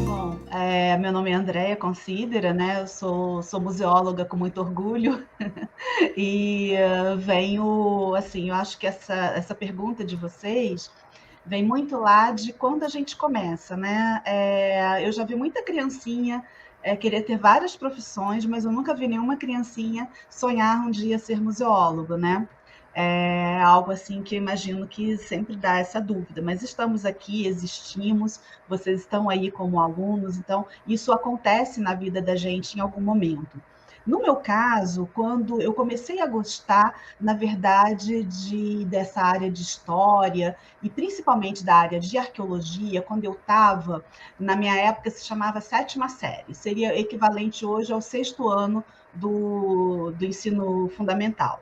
Bom, meu nome é Andréia Considera, né, eu sou museóloga com muito orgulho e, venho assim, eu acho que essa pergunta de vocês vem muito lá de quando a gente começa, né. Eu já vi muita criancinha, querer ter várias profissões, mas eu nunca vi nenhuma criancinha sonhar um dia ser museólogo, né. É algo assim que eu imagino que sempre dá essa dúvida, mas estamos aqui, existimos, vocês estão aí como alunos, então isso acontece na vida da gente em algum momento. No meu caso, quando eu comecei a gostar, na verdade, dessa área de história e principalmente da área de arqueologia, quando eu estava, na minha época se chamava sétima série, seria equivalente hoje ao sexto ano do ensino fundamental.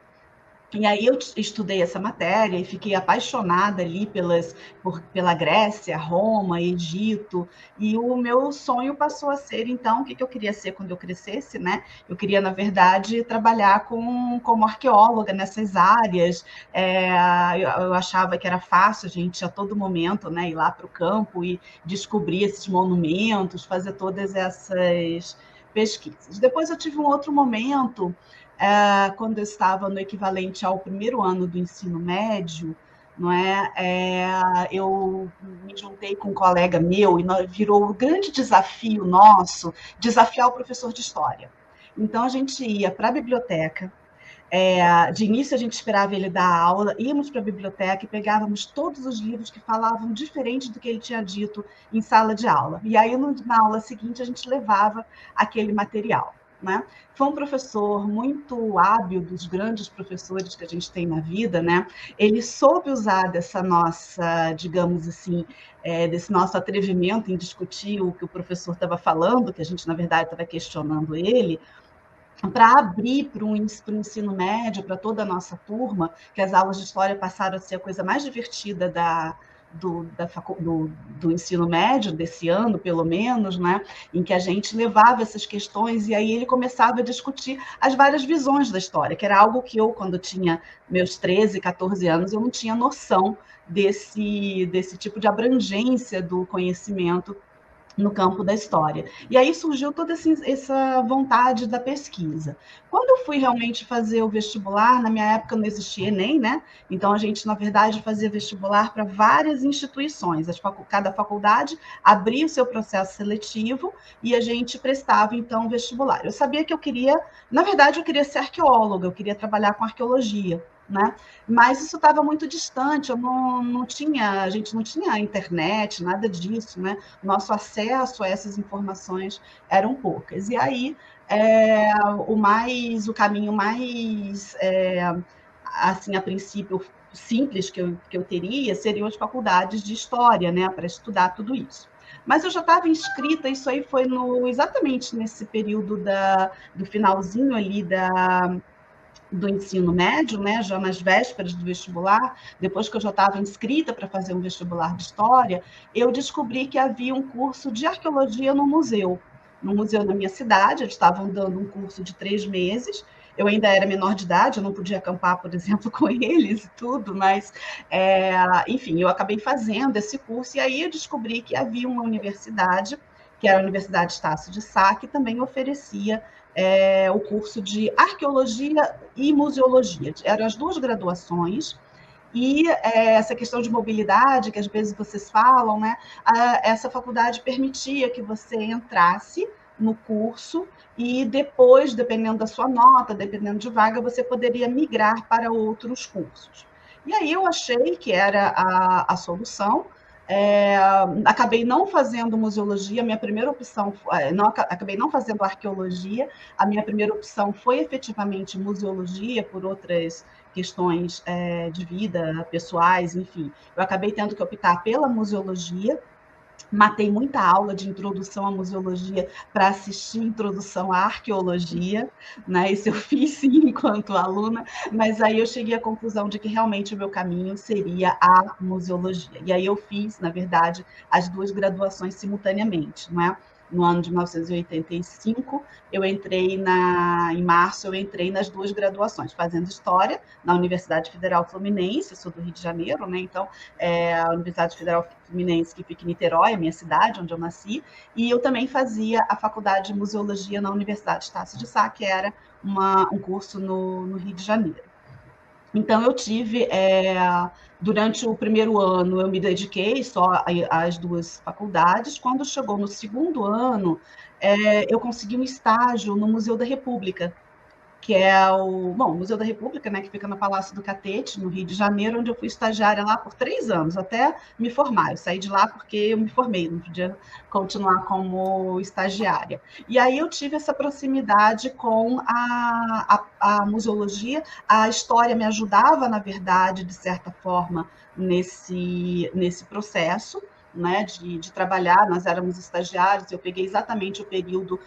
E aí eu estudei essa matéria e fiquei apaixonada ali pela Grécia, Roma, Egito, e o meu sonho passou a ser, então, o que eu queria ser quando eu crescesse, né? Eu queria, na verdade, trabalhar como arqueóloga nessas áreas. É, eu achava que era fácil a gente, a todo momento, né, ir lá para o campo e descobrir esses monumentos, fazer todas essas pesquisas. Depois eu tive um outro momento quando eu estava no equivalente ao primeiro ano do ensino médio, não é? Eu me juntei com um colega meu e virou um grande desafio nosso desafiar o professor de história. Então a gente ia para a biblioteca. De início a gente esperava ele dar aula, íamos para a biblioteca e pegávamos todos os livros que falavam diferente do que ele tinha dito em sala de aula. E aí na aula seguinte a gente levava aquele material. Né? Foi um professor muito hábil, dos grandes professores que a gente tem na vida, né? Ele soube usar dessa nossa, digamos assim, desse nosso atrevimento em discutir o que o professor estava falando, que a gente, na verdade, estava questionando ele, para abrir para o ensino médio, para toda a nossa turma, que as aulas de história passaram a ser a coisa mais divertida do ensino médio, desse ano, pelo menos, né? Em que a gente levava essas questões e aí ele começava a discutir as várias visões da história, que era algo que eu, quando tinha meus 13, 14 anos, eu não tinha noção desse tipo de abrangência do conhecimento no campo da história. E aí surgiu toda essa vontade da pesquisa. Quando eu fui realmente fazer o vestibular, na minha época não existia Enem, né? Então a gente, na verdade, fazia vestibular para várias instituições. Cada faculdade abria o seu processo seletivo e a gente prestava, então, o vestibular. Eu sabia que eu queria, na verdade, eu queria ser arqueóloga, eu queria trabalhar com arqueologia. Né? Mas isso estava muito distante, eu não tinha, a gente não tinha internet, nada disso, né? Nosso acesso a essas informações eram poucas. E aí, o caminho mais, assim, a princípio, simples que eu teria seriam as faculdades de história, né, para estudar tudo isso. Mas eu já estava inscrita, isso aí foi exatamente nesse período do finalzinho ali do ensino médio, né, já nas vésperas do vestibular, depois que eu já estava inscrita para fazer um vestibular de história, eu descobri que havia um curso de arqueologia no museu da minha cidade. Eles estavam dando um curso de 3 meses. Eu ainda era menor de idade, eu não podia acampar, por exemplo, com eles e tudo, mas, enfim, eu acabei fazendo esse curso e aí eu descobri que havia uma universidade, que era a Universidade Estácio de Sá, que também oferecia o curso de arqueologia e museologia. Eram as duas graduações. E essa questão de mobilidade, que às vezes vocês falam, né? Essa faculdade permitia que você entrasse no curso e depois, dependendo da sua nota, dependendo de vaga, você poderia migrar para outros cursos. E aí eu achei que era a solução. Acabei não fazendo museologia, minha primeira opção, acabei não fazendo arqueologia, a minha primeira opção foi efetivamente museologia, por outras questões de vida, pessoais, enfim. Eu acabei tendo que optar pela museologia, matei muita aula de introdução à museologia para assistir introdução à arqueologia, né? Isso eu fiz sim enquanto aluna, mas aí eu cheguei à conclusão de que realmente o meu caminho seria a museologia. E aí eu fiz, na verdade, as duas graduações simultaneamente, não é? no ano de 1985, em março, eu entrei nas duas graduações, fazendo História na Universidade Federal Fluminense, eu sou do Rio de Janeiro, né? Então, a Universidade Federal Fluminense, que fica em Niterói, a minha cidade, onde eu nasci, e eu também fazia a Faculdade de Museologia na Universidade Estácio de Sá, que era um curso no Rio de Janeiro. Então, eu tive, durante o primeiro ano, eu me dediquei só às duas faculdades. Quando chegou no segundo ano, eu consegui um estágio no Museu da República, que é o Museu da República, né, que fica no Palácio do Catete, no Rio de Janeiro, onde eu fui estagiária lá por 3 anos, até me formar. Eu saí de lá porque eu me formei, não podia continuar como estagiária. E aí eu tive essa proximidade com a museologia, a história me ajudava, na verdade, de certa forma, nesse processo, né, de trabalhar. Nós éramos estagiários, eu peguei exatamente o período,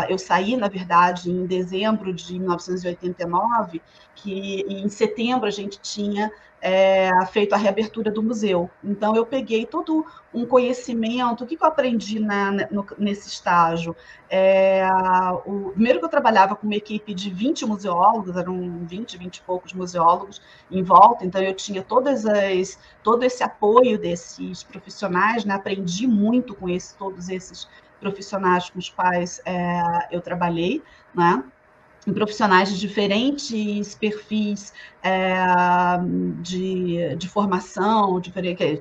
eu saí, na verdade, em dezembro de 1989, que em setembro a gente tinha feito a reabertura do museu. Então, eu peguei todo um conhecimento. O que eu aprendi nesse estágio? Primeiro que eu trabalhava com uma equipe de 20 museólogos, eram 20 e poucos museólogos em volta, então eu tinha todo esse apoio desses profissionais, né? Aprendi muito com todos esses profissionais com os quais eu trabalhei, né? Em profissionais de diferentes perfis de formação,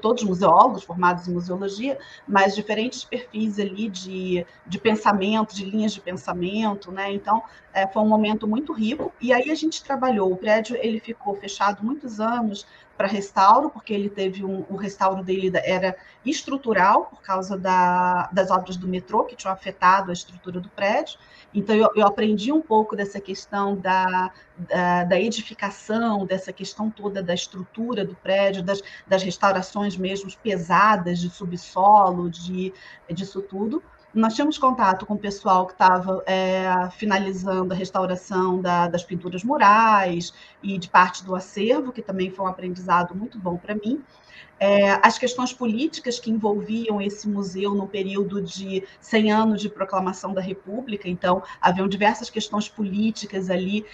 todos museólogos formados em museologia, mas diferentes perfis ali de pensamento, de linhas de pensamento, né? Então, foi um momento muito rico. E aí a gente trabalhou, o prédio ele ficou fechado muitos anos para restauro, porque ele teve o restauro dele era estrutural, por causa das obras do metrô, que tinham afetado a estrutura do prédio. Então, eu aprendi um pouco dessa questão da edificação, dessa questão toda da estrutura do prédio, das restaurações mesmo pesadas de subsolo, disso tudo. Nós tínhamos contato com o pessoal que estava finalizando a restauração das pinturas murais e de parte do acervo, que também foi um aprendizado muito bom para mim. As questões políticas que envolviam esse museu no período de 100 anos de proclamação da República. Então, haviam diversas questões políticas ali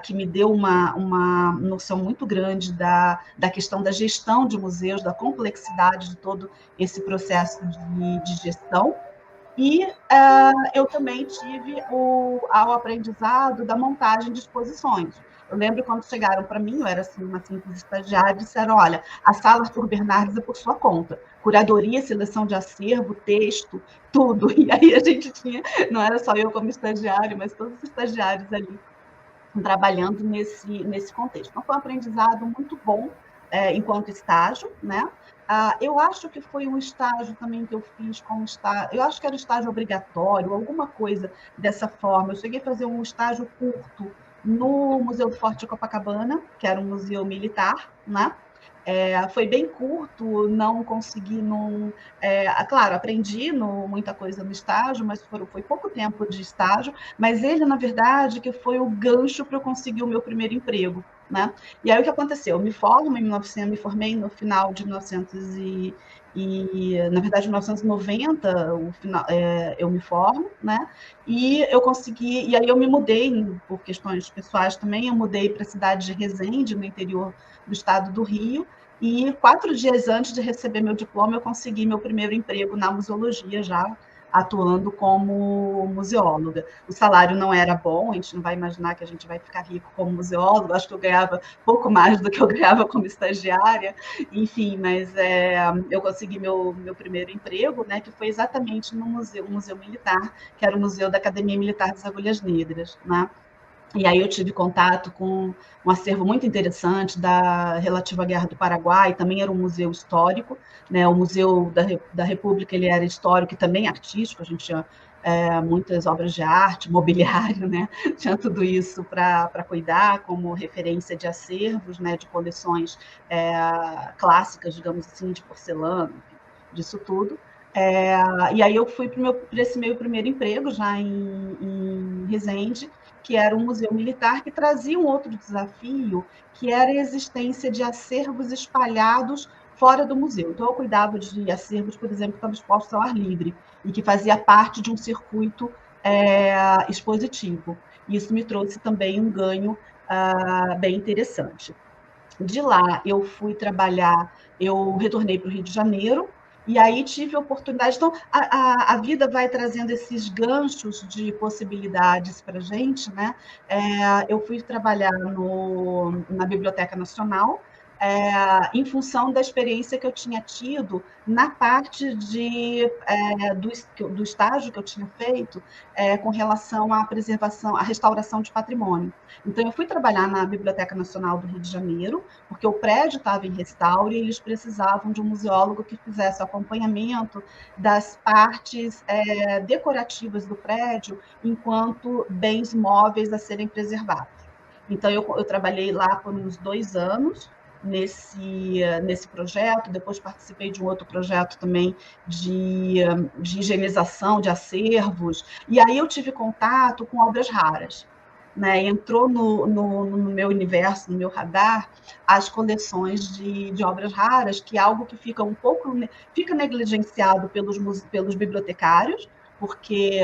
que me deu uma noção muito grande da questão da gestão de museus, da complexidade de todo esse processo de gestão. E eu também tive o aprendizado da montagem de exposições. Eu lembro quando chegaram para mim, eu era assim, uma simples estagiária, disseram: olha, a sala Arthur Bernardes é por sua conta. Curadoria, seleção de acervo, texto, tudo. E aí a gente tinha, não era só eu como estagiária, mas todos os estagiários ali trabalhando nesse contexto. Então, foi um aprendizado muito bom enquanto estágio, né? Eu acho que foi um estágio também que eu fiz como estágio, eu acho que era estágio obrigatório, alguma coisa dessa forma. Eu cheguei a fazer um estágio curto no Museu do Forte de Copacabana, que era um museu militar, né? Foi bem curto, não consegui, claro, aprendi muita coisa no estágio, mas foi pouco tempo de estágio, mas ele, na verdade, que foi o gancho para eu conseguir o meu primeiro emprego, né? E aí o que aconteceu? Eu me formei no final de 1900 na verdade, em 1990, eu me formo, né? E eu consegui, e aí eu me mudei, por questões pessoais também, eu mudei para a cidade de Resende, no interior do estado do Rio, e 4 dias antes de receber meu diploma, eu consegui meu primeiro emprego na museologia, já atuando como museóloga. O salário não era bom, a gente não vai imaginar que a gente vai ficar rico como museólogo, acho que eu ganhava pouco mais do que eu ganhava como estagiária, enfim, mas eu consegui meu primeiro emprego, né, que foi exatamente no museu militar, que era o Museu da Academia Militar das Agulhas Negras, né? E aí eu tive contato com um acervo muito interessante relativo à Guerra do Paraguai, também era um museu histórico, né? O Museu da República ele era histórico e também artístico, a gente tinha muitas obras de arte, mobiliário, né? Tinha tudo isso para cuidar, como referência de acervos, né? De coleções clássicas, digamos assim, de porcelana, enfim, disso tudo. E aí eu fui para esse meu primeiro emprego, já em Resende, que era um museu militar, que trazia um outro desafio, que era a existência de acervos espalhados fora do museu. Então, eu cuidava de acervos, por exemplo, que estavam expostos ao ar livre e que fazia parte de um circuito expositivo. Isso me trouxe também um ganho bem interessante. De lá, eu fui trabalhar, eu retornei para o Rio de Janeiro, e aí tive a oportunidade. Então, a vida vai trazendo esses ganchos de possibilidades para a gente, né? Eu fui trabalhar na Biblioteca Nacional, em função da experiência que eu tinha tido na parte do estágio que eu tinha feito com relação à preservação, à restauração de patrimônio. Então, eu fui trabalhar na Biblioteca Nacional do Rio de Janeiro, porque o prédio estava em restauro e eles precisavam de um museólogo que fizesse o acompanhamento das partes decorativas do prédio enquanto bens móveis a serem preservados. Então, eu trabalhei lá por uns 2 anos nesse projeto, depois participei de um outro projeto também de higienização de acervos, e aí eu tive contato com obras raras. Né, entrou no meu universo, no meu radar, as coleções de obras raras, que é algo que fica fica negligenciado pelos bibliotecários, porque,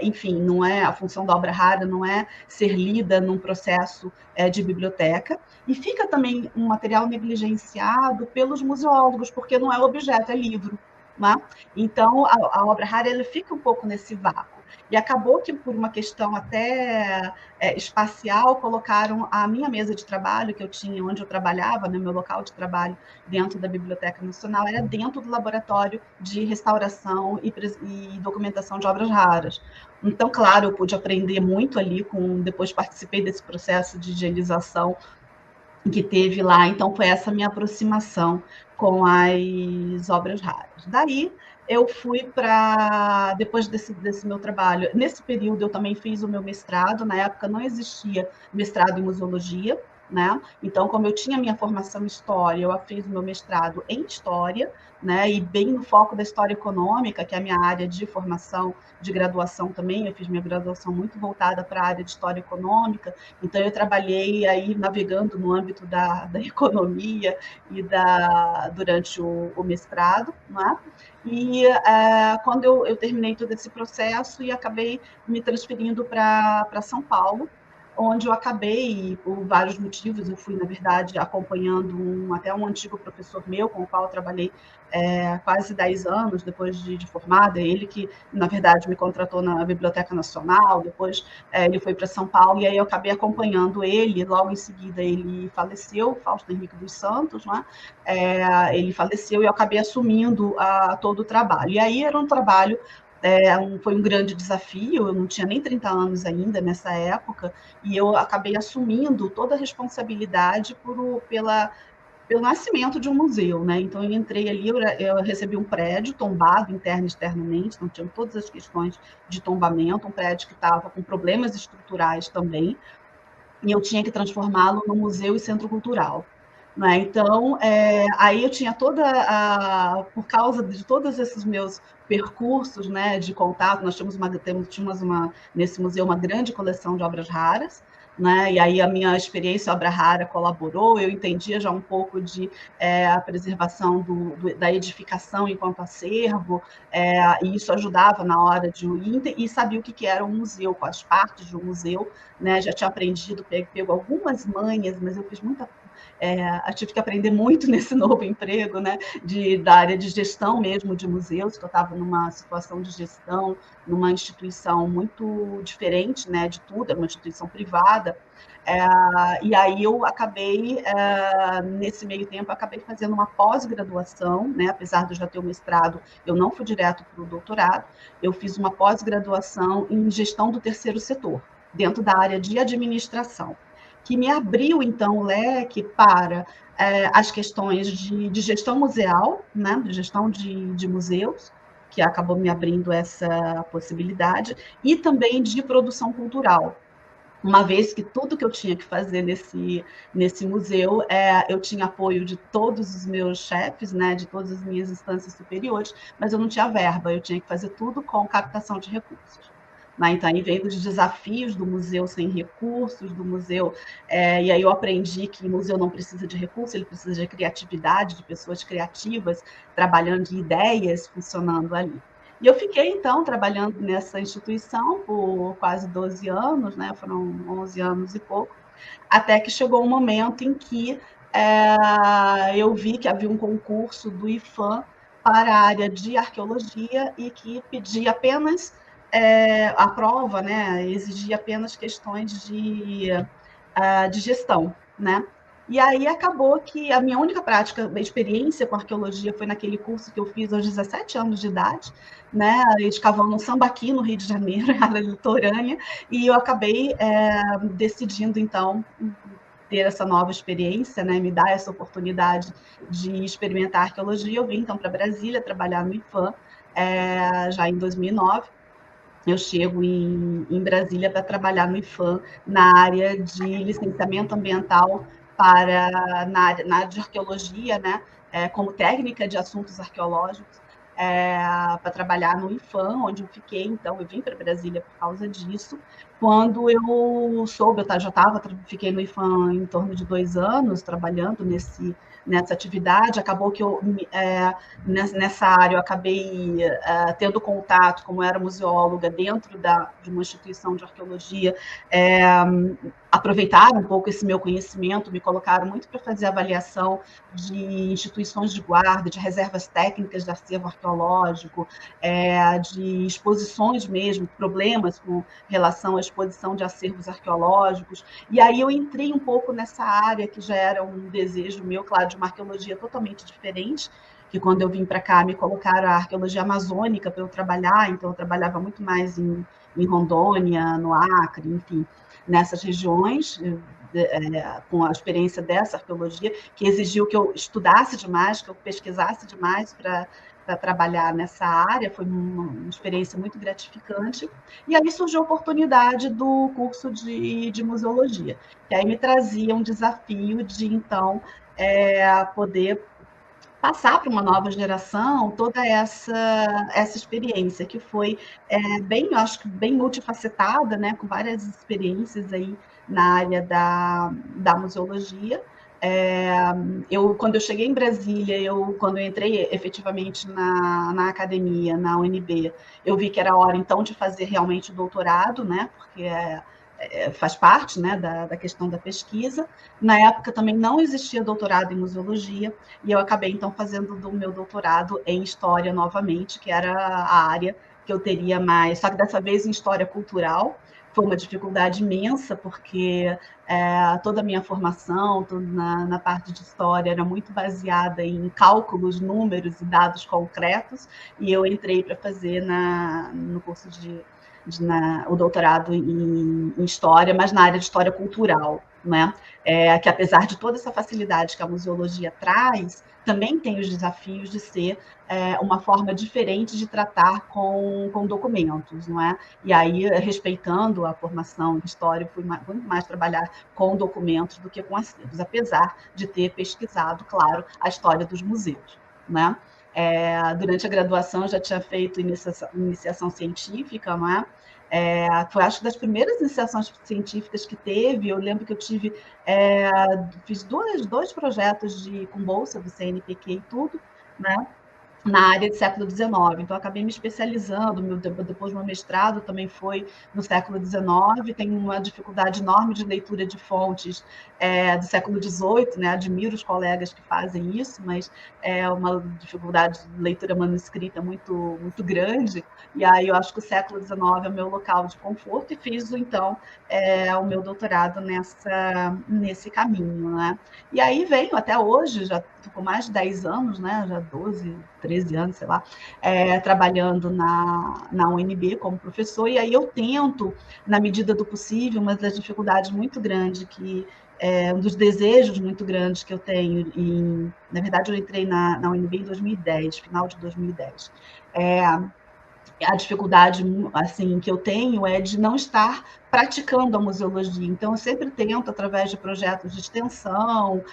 enfim, não é a função da obra rara, não é ser lida num processo de biblioteca, e fica também um material negligenciado pelos museólogos, porque não é objeto, é livro. Né? Então, a obra rara ela fica um pouco nesse vácuo. E acabou que, por uma questão até espacial, colocaram a minha mesa de trabalho, que eu tinha, onde eu trabalhava, no meu local de trabalho, dentro da Biblioteca Nacional, era dentro do laboratório de restauração e documentação de obras raras. Então, claro, eu pude aprender muito ali, depois participei desse processo de higienização que teve lá, então foi essa minha aproximação com as obras raras. Daí eu fui depois desse meu trabalho, nesse período eu também fiz o meu mestrado, na época não existia mestrado em museologia, né? Então, como eu tinha minha formação em história, eu fiz o meu mestrado em história, né? E bem no foco da história econômica, que é a minha área de formação, de graduação também, eu fiz minha graduação muito voltada para a área de história econômica, então eu trabalhei aí navegando no âmbito da economia e durante o mestrado, né? E quando eu terminei todo esse processo e acabei me transferindo para São Paulo, onde eu acabei, por vários motivos, eu fui, na verdade, acompanhando até um antigo professor meu, com o qual eu trabalhei quase 10 anos depois de formada, ele que, na verdade, me contratou na Biblioteca Nacional, depois ele foi para São Paulo, e aí eu acabei acompanhando ele, logo em seguida ele faleceu, Fausto Henrique dos Santos, né? Ele faleceu e eu acabei assumindo todo o trabalho. E aí era um trabalho foi um grande desafio, eu não tinha nem 30 anos ainda nessa época, e eu acabei assumindo toda a responsabilidade pelo nascimento de um museu, né? Então eu entrei ali, eu recebi um prédio tombado interno e externamente, então tinha todas as questões de tombamento, um prédio que estava com problemas estruturais também, e eu tinha que transformá-lo num museu e centro cultural. Né? Então, aí eu tinha por causa de todos esses meus percursos, né, de contato, nós tínhamos nesse museu uma grande coleção de obras raras, né? E aí a minha experiência obra rara colaborou, eu entendia já um pouco de a preservação da edificação enquanto acervo, e isso ajudava na hora de ir, e sabia o que era um museu, quais partes de um museu, né? Já tinha aprendido, pego algumas manhas, mas eu fiz muita eu tive que aprender muito nesse novo emprego, né, da área de gestão mesmo de museus, que eu estava numa situação de gestão, numa instituição muito diferente, né, de tudo, era uma instituição privada, e aí eu acabei, nesse meio tempo, acabei fazendo uma pós-graduação, né, apesar de eu já ter o mestrado, eu não fui direto para o doutorado, eu fiz uma pós-graduação em gestão do terceiro setor, dentro da área de administração, que me abriu, então, o leque para as questões de gestão museal, né, de gestão de museus, que acabou me abrindo essa possibilidade, e também de produção cultural, uma vez que tudo que eu tinha que fazer nesse museu, eu tinha apoio de todos os meus chefes, né, de todas as minhas instâncias superiores, mas eu não tinha verba, eu tinha que fazer tudo com captação de recursos. Né? Então, aí vem dos desafios do museu sem recursos, do museu. E aí eu aprendi que o museu não precisa de recursos, ele precisa de criatividade, de pessoas criativas, trabalhando de ideias, funcionando ali. E eu fiquei, então, trabalhando nessa instituição por quase 12 anos, né? Foram 11 anos e pouco, até que chegou um momento em que eu vi que havia um concurso do IFAM para a área de arqueologia e que pedia apenas a prova, né, exigia apenas questões de gestão, né? E aí acabou que a minha única prática, experiência com arqueologia foi naquele curso que eu fiz aos 17 anos de idade, né, escavando um sambaqui no Rio de Janeiro, área litorânea, e eu acabei decidindo, então, ter essa nova experiência, né, me dar essa oportunidade de experimentar arqueologia. Eu vim, então, para Brasília trabalhar no IFAM, já em 2009. Eu chego em Brasília para trabalhar no IFAM na área de licenciamento ambiental na área de arqueologia, né, como técnica de assuntos arqueológicos, para trabalhar no IFAM, onde eu fiquei. Então, eu vim para Brasília por causa disso. Quando eu soube, fiquei no IFAM em torno de 2 anos, trabalhando nessa atividade. Acabou que nessa área eu acabei tendo contato, como era museóloga, dentro de uma instituição de arqueologia, aproveitaram um pouco esse meu conhecimento, me colocaram muito para fazer avaliação de instituições de guarda, de reservas técnicas de acervo arqueológico, de exposições mesmo, problemas com relação à exposição de acervos arqueológicos. E aí eu entrei um pouco nessa área que já era um desejo meu, claro, de uma arqueologia totalmente diferente, que quando eu vim para cá me colocaram a arqueologia amazônica para eu trabalhar, então eu trabalhava muito mais em Rondônia, no Acre, enfim, nessas regiões, com a experiência dessa arqueologia, que exigiu que eu estudasse demais, que eu pesquisasse demais para trabalhar nessa área. Foi uma experiência muito gratificante. E aí surgiu a oportunidade do curso de museologia, que aí me trazia um desafio de, então, poder passar para uma nova geração toda essa experiência, que foi eu acho que bem multifacetada, né, com várias experiências aí na área da museologia. Quando eu cheguei em Brasília, quando eu entrei efetivamente na academia, na UNB, eu vi que era hora, então, de fazer realmente o doutorado, né, porque faz parte, né, da questão da pesquisa. Na época também não existia doutorado em museologia, e eu acabei, então, fazendo do meu doutorado em História novamente, que era a área que eu teria mais, só que dessa vez em História Cultural. Foi uma dificuldade imensa, porque toda a minha formação na parte de História era muito baseada em cálculos, números e dados concretos, e eu entrei para fazer no curso o doutorado em História, mas na área de História Cultural, né? Que apesar de toda essa facilidade que a museologia traz, também tem os desafios de ser uma forma diferente de tratar com documentos, não é? E aí, respeitando a formação de história, fui muito mais trabalhar com documentos do que com acervos, apesar de ter pesquisado, claro, a história dos museus, né? Durante a graduação, eu já tinha feito iniciação científica, não é? Foi, acho, das primeiras iniciações científicas que teve. Eu lembro que eu fiz dois projetos com bolsa do CNPq e tudo, né? Na área do século XIX. Então, acabei me especializando. Depois do meu mestrado também foi no século XIX. Tenho uma dificuldade enorme de leitura de fontes do século XVIII, né? Admiro os colegas que fazem isso, mas é uma dificuldade de leitura manuscrita muito, muito grande. E aí eu acho que o século XIX é o meu local de conforto, e fiz, então, o meu doutorado nesse caminho, né? E aí venho até hoje, já estou com mais de 10 anos, né? Já 12, 13 anos, sei lá, trabalhando na UNB como professor. E aí eu tento, na medida do possível, uma das dificuldades muito grandes um dos desejos muito grandes que eu tenho, na verdade eu entrei na UNB em 2010, final de 2010, A dificuldade, assim, que eu tenho é de não estar praticando a museologia. Então, eu sempre tento, através de projetos de extensão,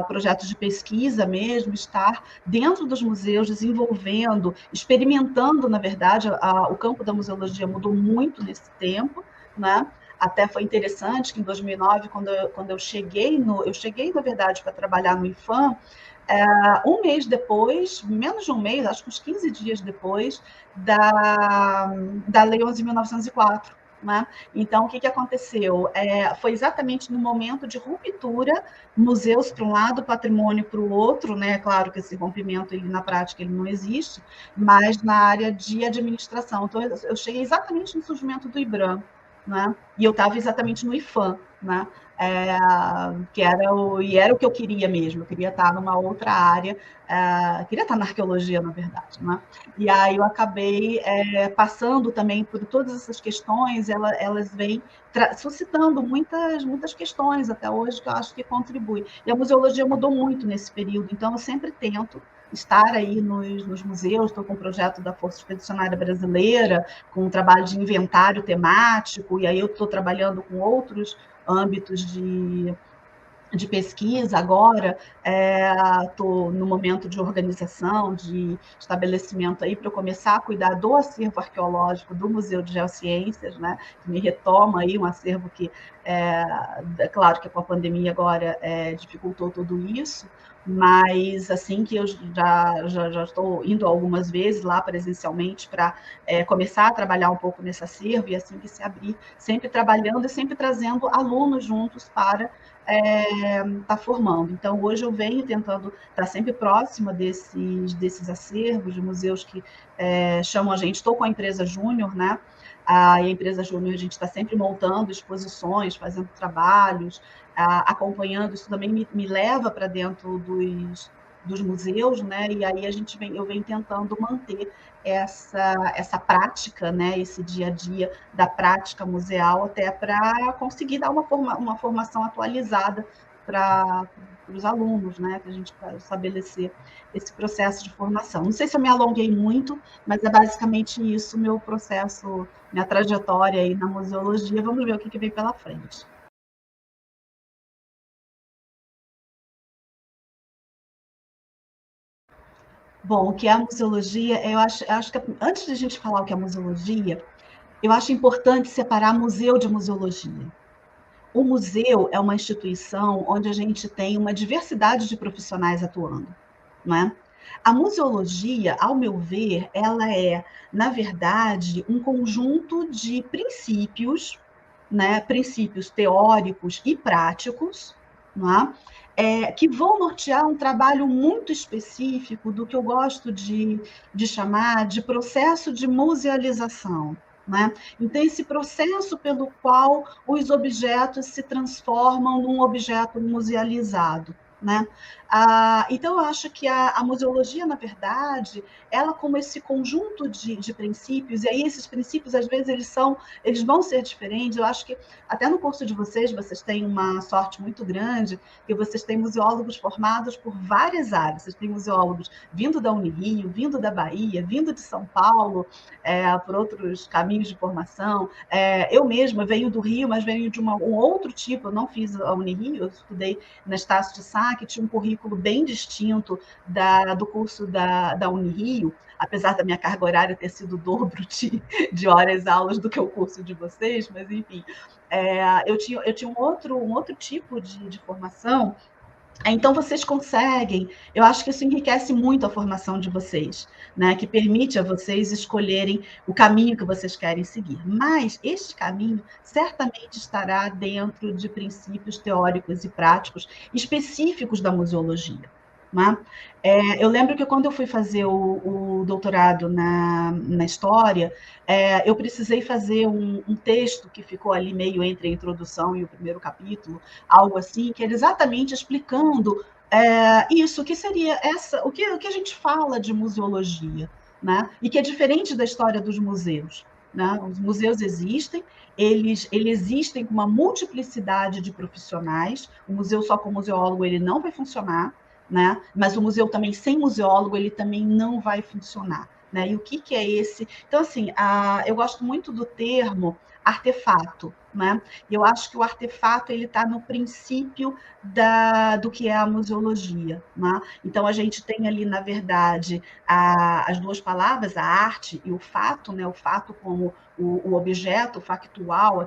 projetos de pesquisa mesmo, estar dentro dos museus, desenvolvendo, experimentando, na verdade, o campo da museologia mudou muito nesse tempo, né? Até foi interessante que em 2009, quando eu cheguei, na verdade, para trabalhar no IFAM, um mês depois, menos de um mês, acho que uns 15 dias depois, da Lei 11.904. Né? Então, o que aconteceu? Foi exatamente no momento de ruptura, museus para um lado, patrimônio para o outro, né? Claro que esse rompimento, ele, na prática, ele não existe, mas na área de administração. Então, eu cheguei exatamente no surgimento do IBRAM, né? E eu estava exatamente no IFAM, né? Era o que eu queria mesmo, eu queria estar numa outra área, queria estar na arqueologia, na verdade, né? E aí eu acabei passando também por todas essas questões, elas vêm suscitando muitas questões até hoje que eu acho que contribuem. E a museologia mudou muito nesse período, então eu sempre tento estar aí nos museus, estou com o projeto da Força Expedicionária Brasileira, com um trabalho de inventário temático, e aí eu estou trabalhando com outros âmbitos de pesquisa agora, estou no momento de organização, de estabelecimento aí para eu começar a cuidar do acervo arqueológico do Museu de Geociências, né, que me retoma aí um acervo que, claro que com a pandemia agora dificultou tudo isso, mas assim que eu já estou indo algumas vezes lá presencialmente para começar a trabalhar um pouco nesse acervo, e assim que se abrir, sempre trabalhando e sempre trazendo alunos juntos para está formando. Então, hoje eu venho tentando estar sempre próxima desses acervos de museus que chamam a gente. Estou com a empresa Júnior, né? A empresa Júnior, a gente está sempre montando exposições, fazendo trabalhos, acompanhando. Isso também me leva para dentro dos museus, né? E aí eu venho tentando manter essa prática, né? Esse dia a dia da prática museal, até para conseguir dar uma formação atualizada para os alunos, né? Para a gente estabelecer esse processo de formação. Não sei se eu me alonguei muito, mas é basicamente isso meu processo, minha trajetória aí na museologia. Vamos ver o que vem pela frente. Bom, o que é a museologia? Eu acho que antes de a gente falar o que é museologia, eu acho importante separar museu de museologia. O museu é uma instituição onde a gente tem uma diversidade de profissionais atuando, não é? A museologia, ao meu ver, ela é, na verdade, um conjunto de princípios, né, princípios teóricos e práticos, não é? Que vão nortear um trabalho muito específico do que eu gosto de chamar de processo de musealização. Né? Então, esse processo pelo qual os objetos se transformam num objeto musealizado. Né? Então, eu acho que a museologia, na verdade, ela como esse conjunto de princípios, e aí esses princípios, às vezes, eles vão ser diferentes. Eu acho que até no curso de vocês têm uma sorte muito grande, que vocês têm museólogos formados por várias áreas. Vocês têm museólogos vindo da Unirio, vindo da Bahia, vindo de São Paulo, por outros caminhos de formação. Eu mesma venho do Rio, mas venho de um outro tipo. Eu não fiz a Unirio, eu estudei na Estácio de Sá, que tinha um currículo bem distinto do curso da Unirio, apesar da minha carga horária ter sido o dobro de horas aulas do que o curso de vocês, mas enfim, eu tinha um outro tipo de formação. Então, vocês conseguem, eu acho que isso enriquece muito a formação de vocês, né? Que permite a vocês escolherem o caminho que vocês querem seguir. Mas este caminho certamente estará dentro de princípios teóricos e práticos específicos da museologia. Né? Eu lembro que quando eu fui fazer o doutorado na história, eu precisei fazer um texto que ficou ali meio entre a introdução e o primeiro capítulo, algo assim, que era exatamente explicando isso, o que seria o que a gente fala de museologia, né? E que é diferente da história dos museus. Né? Os museus existem, eles existem com uma multiplicidade de profissionais. O museu só com museólogo ele não vai funcionar, né? Mas o museu também sem museólogo ele também não vai funcionar. né? E o que é esse? Então, assim, eu gosto muito do termo artefato, né? Eu acho que o artefato ele está no princípio do que é a museologia, né? Então a gente tem ali, na verdade, as duas palavras, a arte e o fato, né? O fato como o objeto factual,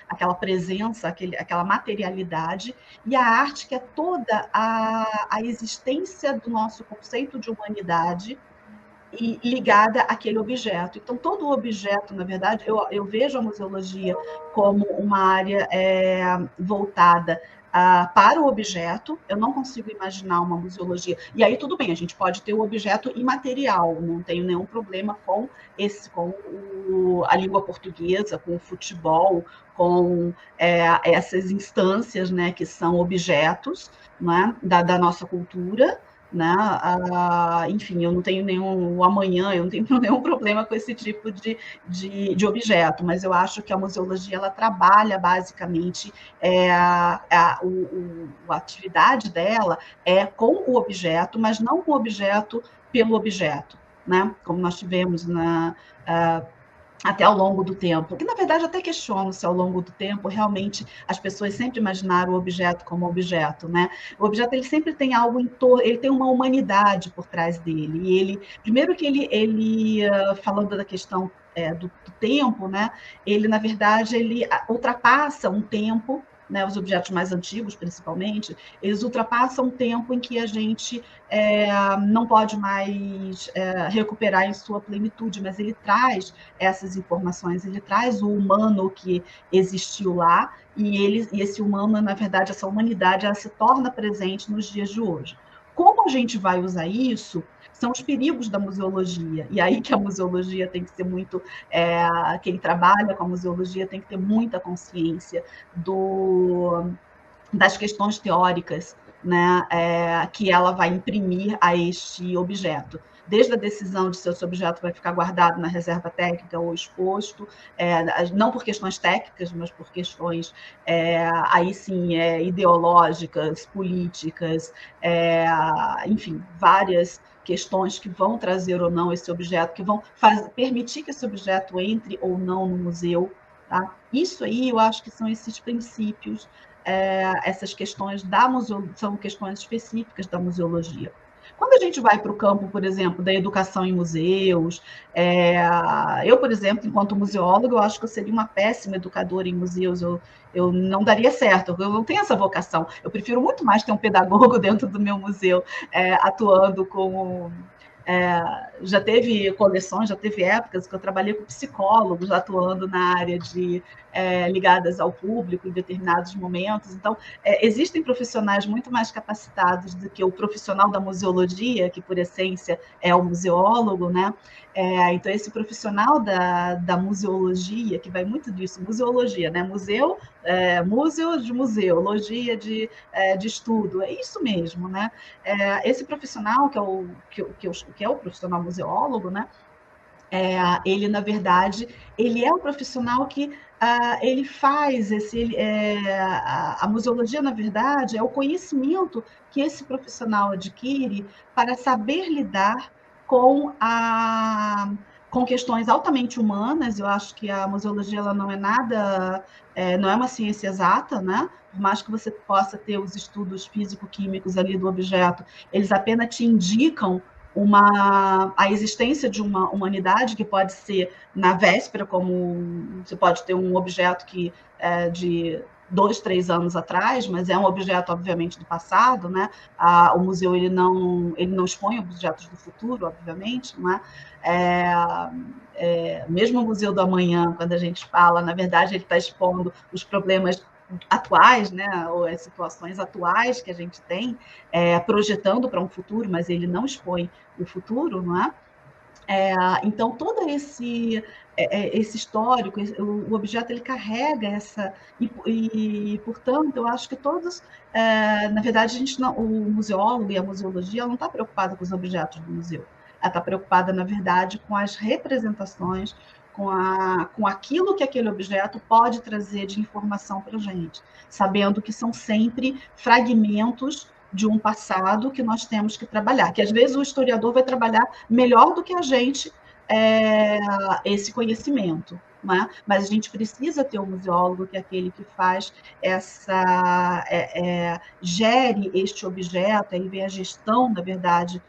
aquela presença, aquela materialidade, e a arte que é toda a existência do nosso conceito de humanidade e ligada àquele objeto. Então, todo objeto, na verdade, eu vejo a museologia como uma área voltada para o objeto. Eu não consigo imaginar uma museologia. E aí, tudo bem, a gente pode ter o objeto imaterial, não tenho nenhum problema com a língua portuguesa, com o futebol, com essas instâncias, né, que são objetos, né, da nossa cultura, né? Enfim, eu não tenho nenhum amanhã, eu não tenho nenhum problema com esse tipo de objeto, mas eu acho que a museologia ela trabalha basicamente a atividade dela é com o objeto, mas não com o objeto pelo objeto, né? Como nós tivemos até ao longo do tempo, que na verdade até questiono se ao longo do tempo realmente as pessoas sempre imaginaram o objeto como objeto, né? O objeto ele sempre tem algo em torno, ele tem uma humanidade por trás dele. E ele, primeiro que ele falando da questão do tempo, né? Ele na verdade ele ultrapassa um tempo, né, os objetos mais antigos, principalmente, eles ultrapassam um tempo em que a gente não pode mais recuperar em sua plenitude, mas ele traz essas informações, ele traz o humano que existiu lá, e esse humano, na verdade, essa humanidade, ela se torna presente nos dias de hoje. Como a gente vai usar isso? São os perigos da museologia, e aí que a museologia tem que ser muito, quem trabalha com a museologia tem que ter muita consciência das questões teóricas, né, que ela vai imprimir a este objeto. Desde a decisão de se esse objeto vai ficar guardado na reserva técnica ou exposto, não por questões técnicas, mas por questões, aí sim, ideológicas, políticas, enfim, várias questões que vão trazer ou não esse objeto, que vão permitir que esse objeto entre ou não no museu. Tá? Isso aí eu acho que são esses princípios, essas questões são questões específicas da museologia. Quando a gente vai para o campo, por exemplo, da educação em museus, eu, por exemplo, enquanto museóloga, eu acho que eu seria uma péssima educadora em museus, eu não daria certo, eu não tenho essa vocação. Eu prefiro muito mais ter um pedagogo dentro do meu museu, atuando com já teve coleções, já teve épocas que eu trabalhei com psicólogos atuando na área ligadas ao público em determinados momentos. Então, existem profissionais muito mais capacitados do que o profissional da museologia, que por essência é o museólogo, né? Então, esse profissional da museologia, que vai muito disso, museologia, né? Museu de museu, logia de estudo, é isso mesmo, né? Esse profissional, que é o profissional museólogo, né? Ele, na verdade, ele é um profissional que ele faz a museologia, na verdade, é o conhecimento que esse profissional adquire para saber lidar com com questões altamente humanas. Eu acho que a museologia ela não é nada, não é uma ciência exata, né? Por mais que você possa ter os estudos físico-químicos ali do objeto, eles apenas te indicam a existência de uma humanidade que pode ser na véspera, como você pode ter um objeto que é de 2, 3 anos atrás, mas é um objeto, obviamente, do passado, né? O museu ele não expõe objetos do futuro, obviamente, não é? Mesmo o Museu do Amanhã, quando a gente fala, na verdade, ele está expondo os problemas atuais, né, ou as situações atuais que a gente tem, projetando para um futuro, mas ele não expõe o futuro, não é? Então, todo esse histórico, o objeto ele carrega portanto, eu acho que todos, na verdade, a gente não, o museólogo e a museologia não está preocupada com os objetos do museu, ela está preocupada, na verdade, com as representações, com aquilo que aquele objeto pode trazer de informação para a gente, sabendo que são sempre fragmentos de um passado que nós temos que trabalhar, que às vezes o historiador vai trabalhar melhor do que a gente esse conhecimento. Né? Mas a gente precisa ter um museólogo, que é aquele que faz gere este objeto, aí vem a gestão, na verdade,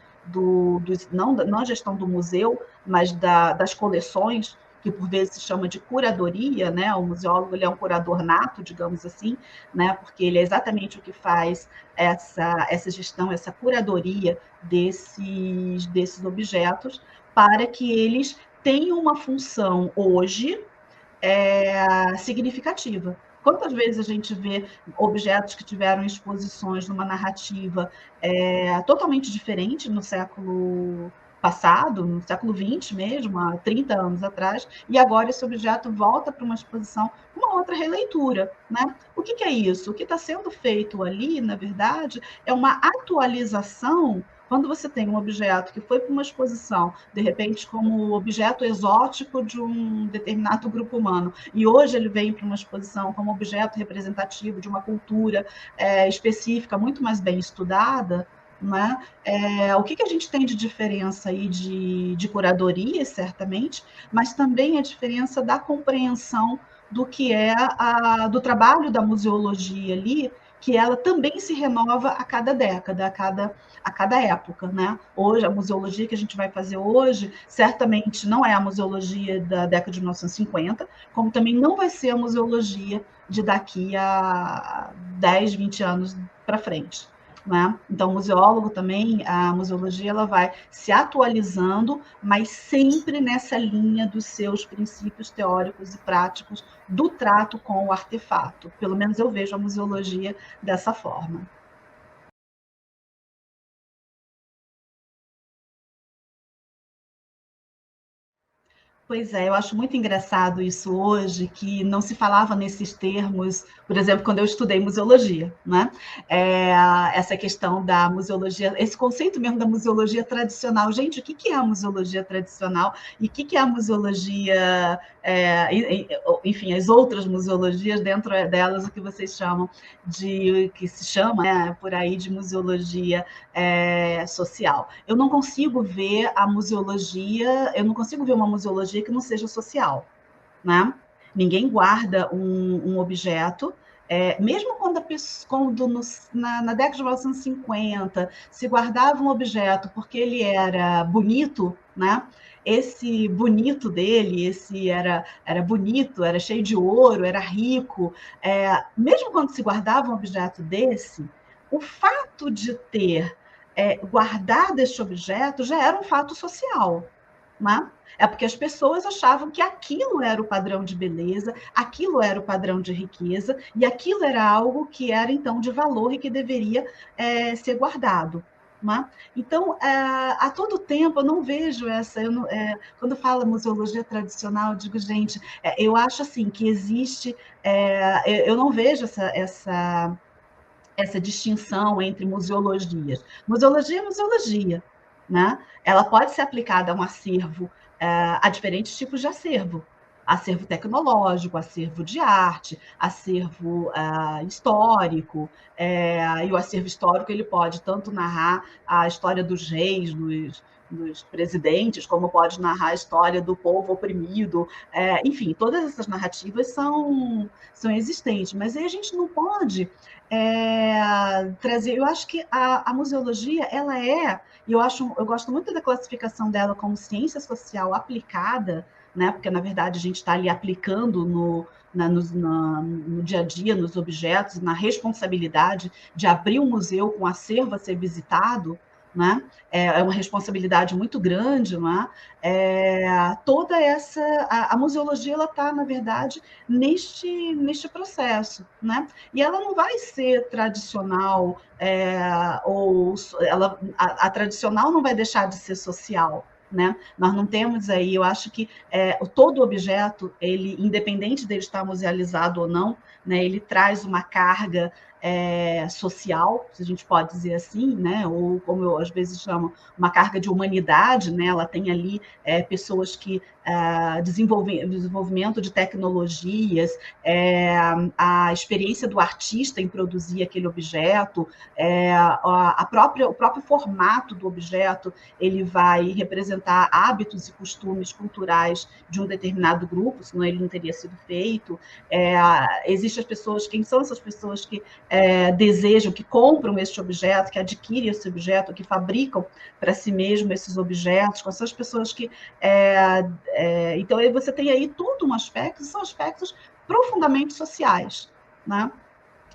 não a gestão do museu, mas das coleções, que por vezes se chama de curadoria, né? O museólogo ele é um curador nato, digamos assim, né? Porque ele é exatamente o que faz essa gestão, essa curadoria desses objetos, para que eles tenham uma função hoje significativa. Quantas vezes a gente vê objetos que tiveram exposições numa narrativa totalmente diferente no século passado, no século XX mesmo, há 30 anos atrás, e agora esse objeto volta para uma exposição, uma outra releitura. Né? O que é isso? O que está sendo feito ali, na verdade, é uma atualização. Quando você tem um objeto que foi para uma exposição, de repente, como objeto exótico de um determinado grupo humano, e hoje ele vem para uma exposição como objeto representativo de uma cultura específica, muito mais bem estudada, né? O que a gente tem de diferença aí de curadoria, certamente, mas também a diferença da compreensão do que do trabalho da museologia ali, que ela também se renova a cada década, a cada época. Né? Hoje, a museologia que a gente vai fazer hoje, certamente não é a museologia da década de 1950, como também não vai ser a museologia de daqui a 10, 20 anos para frente. Né? Então, o museólogo também, a museologia, ela vai se atualizando, mas sempre nessa linha dos seus princípios teóricos e práticos do trato com o artefato. Pelo menos eu vejo a museologia dessa forma. Pois é, eu acho muito engraçado isso hoje, que não se falava nesses termos, por exemplo, quando eu estudei museologia, né? É, essa questão da museologia, esse conceito mesmo da museologia tradicional. Gente, o que é a museologia tradicional e o que é a museologia, enfim, as outras museologias, dentro delas, o que vocês chamam que se chama, né, por aí, de museologia social. Eu não consigo ver uma museologia que não seja social. Né? Ninguém guarda um objeto, mesmo quando na década de 1950 se guardava um objeto porque ele era bonito, né? Esse bonito dele, esse era bonito, era cheio de ouro, era rico. Mesmo quando se guardava um objeto desse, o fato de ter guardado esse objeto já era um fato social. Né? É porque as pessoas achavam que aquilo era o padrão de beleza, aquilo era o padrão de riqueza, e aquilo era algo que era, então, de valor e que deveria ser guardado. Né? Então, a todo tempo, eu não vejo essa. Quando fala museologia tradicional, eu digo, gente, eu acho assim que existe. Eu não vejo essa distinção entre museologias. Museologia é museologia. Né? Ela pode ser aplicada a um acervo, a diferentes tipos de acervo. Acervo tecnológico, acervo de arte, acervo histórico. E o acervo histórico ele pode tanto narrar a história dos reis, dos presidentes, como pode narrar a história do povo oprimido. Enfim, todas essas narrativas são existentes, mas aí a gente não pode trazer. Eu acho que a museologia, ela e eu gosto muito da classificação dela como ciência social aplicada, né? Porque na verdade a gente está ali aplicando no dia a dia, nos objetos, na responsabilidade de abrir um museu com acervo a ser visitado. Né? É uma responsabilidade muito grande, não é? Toda essa a museologia ela está, na verdade, neste processo, né? E ela não vai ser tradicional, ou a tradicional não vai deixar de ser social. Né? Nós não temos aí, eu acho que todo objeto, ele, independente dele estar musealizado ou não, né, ele traz uma carga social, se a gente pode dizer assim, né? Ou como eu às vezes chamo, uma carga de humanidade, né? Ela tem ali pessoas que desenvolvimento de tecnologias, a experiência do artista em produzir aquele objeto, o próprio formato do objeto, ele vai representar hábitos e costumes culturais de um determinado grupo, senão ele não teria sido feito. Existem as pessoas, quem são essas pessoas que desejam, que compram esse objeto, que adquirem esse objeto, que fabricam para si mesmo esses objetos, com essas pessoas que... então, você tem aí todo um aspecto, são aspectos profundamente sociais, né?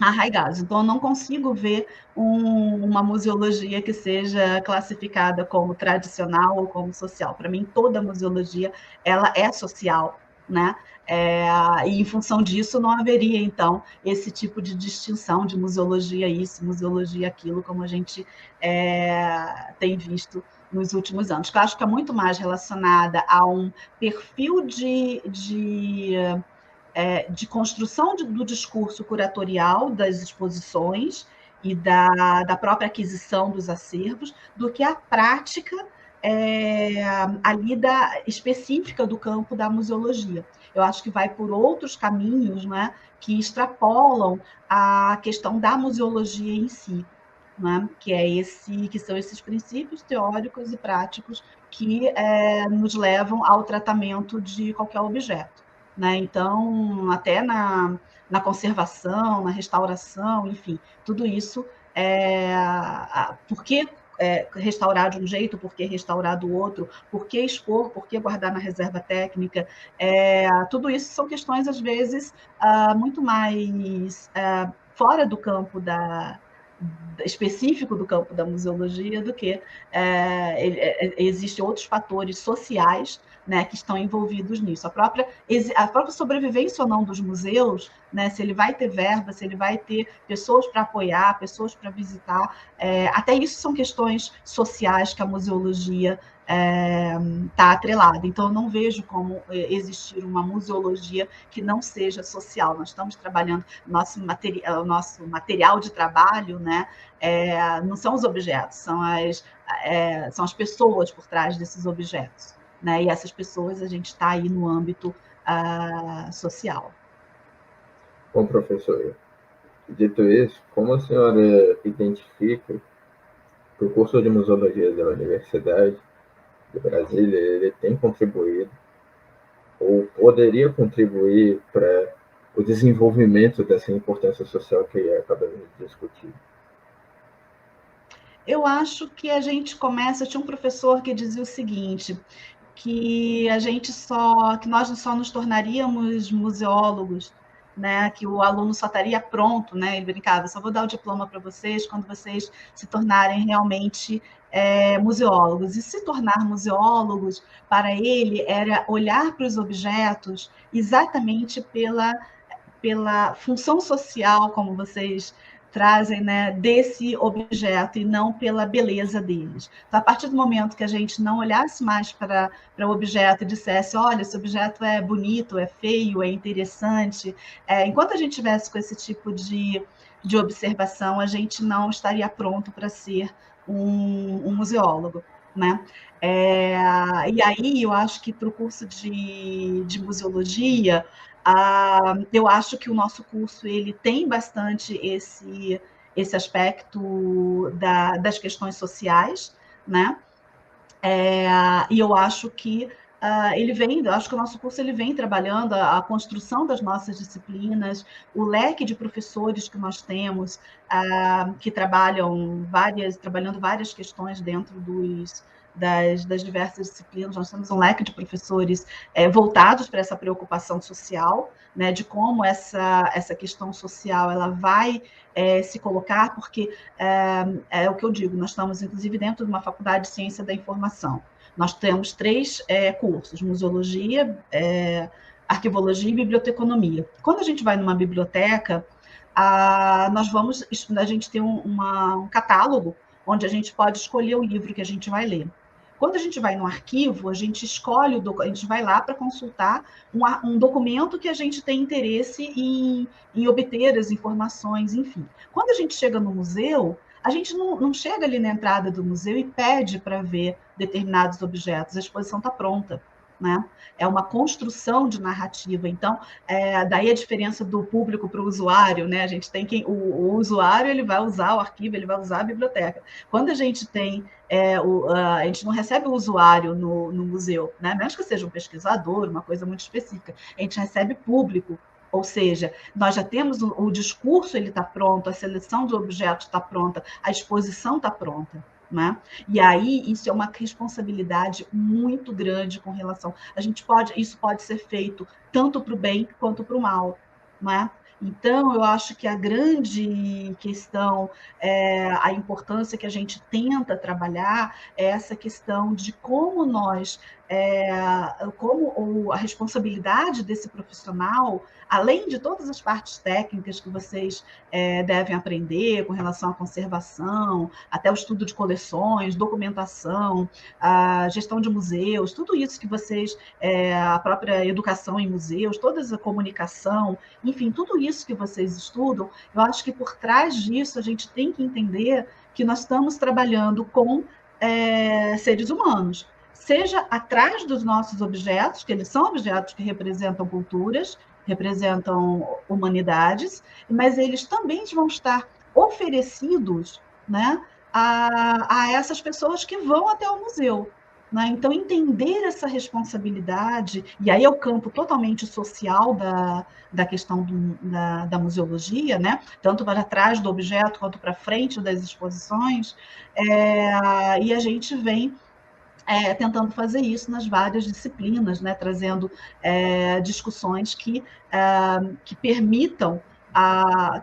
Arraigados. Então, eu não consigo ver uma museologia que seja classificada como tradicional ou como social. Para mim, toda museologia ela é social, né? E em função disso não haveria então esse tipo de distinção de museologia isso, museologia aquilo, como a gente tem visto nos últimos anos. Que eu acho que é muito mais relacionada a um perfil de construção do discurso curatorial das exposições e da própria aquisição dos acervos, do que a prática ali específica do campo da museologia. Eu acho que vai por outros caminhos, né, que extrapolam a questão da museologia em si, né, que são esses princípios teóricos e práticos que nos levam ao tratamento de qualquer objeto. Né? Então, até na conservação, na restauração, enfim, tudo isso, por que restaurar de um jeito, por que restaurar do outro, por que expor, por que guardar na reserva técnica, tudo isso são questões, às vezes, muito mais fora do campo específico do campo da museologia do que existem outros fatores sociais, né, que estão envolvidos nisso. A própria sobrevivência ou não dos museus, né, se ele vai ter verba, se ele vai ter pessoas para apoiar, pessoas para visitar, até isso são questões sociais que a museologia está atrelada. Então, eu não vejo como existir uma museologia que não seja social. Nós estamos trabalhando, nosso material de trabalho, né, não são os objetos, são as pessoas por trás desses objetos. Né? E essas pessoas, a gente está aí no âmbito social. Bom, professor, dito isso, como a senhora identifica que o curso de museologia da Universidade de Brasília ele tem contribuído ou poderia contribuir para o desenvolvimento dessa importância social que acabamos de discutir? Eu acho que a gente começa... Tinha um professor que dizia o seguinte, que nós só nos tornaríamos museólogos, né? Que o aluno só estaria pronto, né? Ele brincava, só vou dar o diploma para vocês quando vocês se tornarem realmente museólogos. E se tornar museólogos, para ele, era olhar para os objetos exatamente pela função social, como vocês trazem, né, desse objeto e não pela beleza deles. Então, a partir do momento que a gente não olhasse mais para o objeto e dissesse, olha, esse objeto é bonito, é feio, é interessante, enquanto a gente tivesse com esse tipo de observação, a gente não estaria pronto para ser um museólogo. Né? E aí, eu acho que para o curso de museologia, eu acho que o nosso curso ele tem bastante esse aspecto das questões sociais, né? E eu acho que eu acho que o nosso curso ele vem trabalhando a construção das nossas disciplinas, o leque de professores que nós temos, que trabalhando várias questões dentro das diversas disciplinas. Nós temos um leque de professores voltados para essa preocupação social, né, de como essa questão social ela vai se colocar, porque é o que eu digo, nós estamos, inclusive, dentro de uma faculdade de ciência da informação. Nós temos 3 cursos, museologia, arquivologia e biblioteconomia. Quando a gente vai numa biblioteca, a gente tem um catálogo onde a gente pode escolher o livro que a gente vai ler. Quando a gente vai no arquivo, a gente escolhe, a gente vai lá para consultar um documento que a gente tem interesse em obter as informações, enfim. Quando a gente chega no museu, a gente não chega ali na entrada do museu e pede para ver determinados objetos, a exposição está pronta. Né? É uma construção de narrativa. Então, daí a diferença do público para o usuário, né? A gente tem o usuário, ele vai usar o arquivo, ele vai usar a biblioteca. Quando a gente tem a gente não recebe o usuário no museu, né? Mesmo que seja um pesquisador, uma coisa muito específica, a gente recebe público. Ou seja, nós já temos o discurso, ele está pronto, a seleção de objetos está pronta, a exposição está pronta. Né? E aí isso é uma responsabilidade muito grande com relação. Isso pode ser feito tanto para o bem quanto para o mal. Né? Então, eu acho que a grande questão, a importância que a gente tenta trabalhar é essa questão de como nós, como a responsabilidade desse profissional, além de todas as partes técnicas que vocês devem aprender com relação à conservação, até o estudo de coleções, documentação, a gestão de museus, tudo isso que vocês, a própria educação em museus, toda essa comunicação, enfim, tudo isso que vocês estudam, eu acho que por trás disso a gente tem que entender que nós estamos trabalhando com seres humanos, seja atrás dos nossos objetos, que eles são objetos que representam culturas, representam humanidades, mas eles também vão estar oferecidos, né, a essas pessoas que vão até o museu. Né? Então, entender essa responsabilidade, e aí é o campo totalmente social da questão da museologia, né? Tanto para trás do objeto quanto para frente das exposições, e a gente vem tentando fazer isso nas várias disciplinas, né? Trazendo discussões que permitam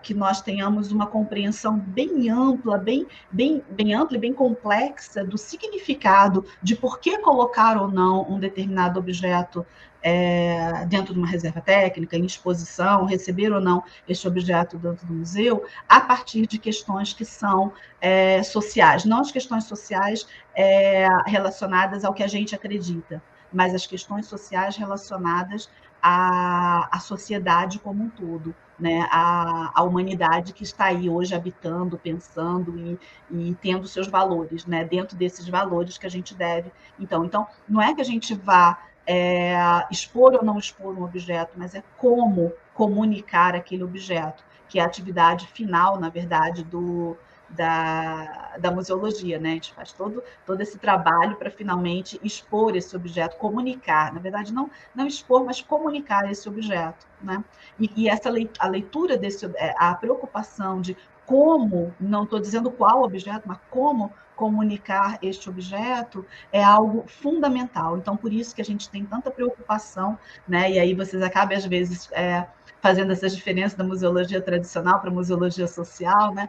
que nós tenhamos uma compreensão bem ampla, bem ampla e bem complexa do significado de por que colocar ou não um determinado objeto dentro de uma reserva técnica, em exposição, receber ou não este objeto dentro do museu, a partir de questões que são sociais, não as questões sociais relacionadas ao que a gente acredita, mas as questões sociais relacionadas à sociedade como um todo, né? A humanidade que está aí hoje habitando, pensando e tendo seus valores, né? Dentro desses valores que a gente deve. Então não é que a gente vá expor ou não expor um objeto, mas é como comunicar aquele objeto, que é a atividade final, na verdade, da museologia, né? A gente faz todo esse trabalho para finalmente expor esse objeto, comunicar, na verdade, não expor, mas comunicar esse objeto, né? E a leitura a preocupação de como, não estou dizendo qual objeto, mas como comunicar este objeto é algo fundamental. Então, por isso que a gente tem tanta preocupação, né? E aí vocês acabam, às vezes, fazendo essas diferenças da museologia tradicional para a museologia social, né?